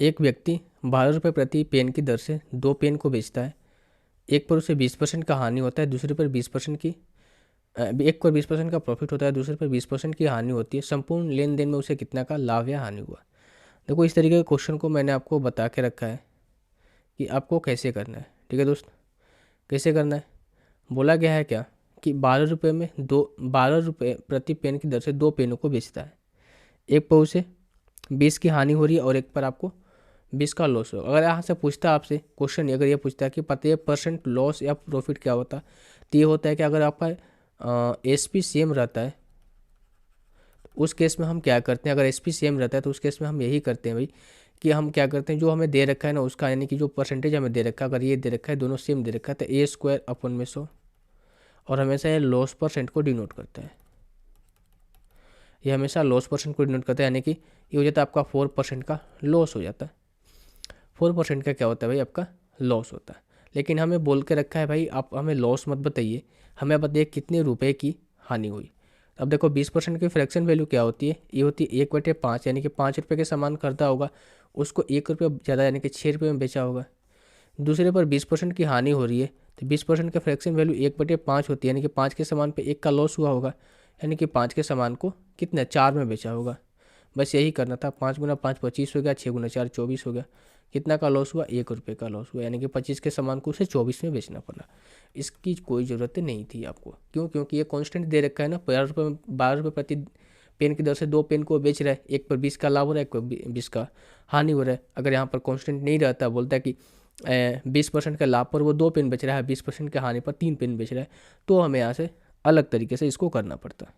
एक व्यक्ति 12 रुपये प्रति पेन की दर से 2 पेन को बेचता है। एक पर उसे 20% का हानि होता है, दूसरे पर 20% की एक पर 20% का प्रॉफिट होता है, दूसरे पर 20% की हानि होती है। संपूर्ण लेन देन में उसे कितना का लाभ या हानि हुआ। देखो इस तरीके के क्वेश्चन को मैंने आपको बता के रखा है कि आपको कैसे करना है। ठीक है दोस्त, कैसे करना है बोला गया है क्या कि 12 रुपये में 12 रुपये प्रति पेन की दर से 2 पेनों को बेचता है। एक पर उसे 20 की हानि हो रही है और एक पर आपको 20 का लॉस हो। अगर यहाँ से पूछता आपसे क्वेश्चन, अगर ये पूछता है कि पता है परसेंट लॉस या प्रॉफिट क्या होता, तो ये होता है कि अगर आपका एसपी सेम रहता है उस केस में हम क्या करते हैं, अगर एसपी सेम रहता है तो उस केस में हम यही करते हैं भाई कि हम क्या करते हैं, जो हमें दे रखा है ना उसका, यानी कि जो परसेंटेज हमें दे रखा है, अगर ये दे रखा है दोनों सेम दे रखा है, तो A² / 100 और हमेशा ये लॉस परसेंट को डिनोट करता है। ये हमेशा लॉस परसेंट को डिनोट करता है, यानी कि ये हो जाता है आपका 4% का लॉस हो जाता है। 4% का क्या होता है भाई, आपका लॉस होता है। लेकिन हमें बोल के रखा है भाई आप हमें लॉस मत बताइए, हमें बताइए कितने रुपए की हानि हुई। अब देखो 20% की फ्रैक्शन वैल्यू क्या होती है, ये होती है 1/5, यानी कि 5 रुपये के सामान खरीदा होगा, उसको 1 रुपये ज़्यादा यानी कि 6 रुपये में बेचा होगा। दूसरे पर 20% की हानि हो रही है, तो 20% का फ्रैक्शन वैल्यू 1/5 होती है, यानी कि 5 के सामान पे 1 का लॉस हुआ होगा, यानी कि 5 के सामान को कितना 4 में बेचा होगा। बस यही करना था। 5 × 5 25 हो गया, 6 × 4 24 हो गया। कितना का लॉस हुआ, 1 रुपये का लॉस हुआ, यानी कि 25 के सामान को उसे 24 में बेचना पड़ा। इसकी कोई ज़रूरत नहीं थी आपको, क्यों, क्योंकि ये कांस्टेंट दे रखा है ना। 12 रुपये प्रति पेन की दर से 2 पेन को बेच रहा है, एक पर 20 का लाभ हो रहा है, एक पर 20 का हानि हो रहा है। अगर यहाँ पर कांस्टेंट नहीं रहता, बोलता है कि 20% के लाभ पर वो 2 पेन बेच रहा है, 20% के हानि पर 3 पेन बेच रहा है, तो हमें यहाँ से अलग तरीके से इसको करना पड़ता।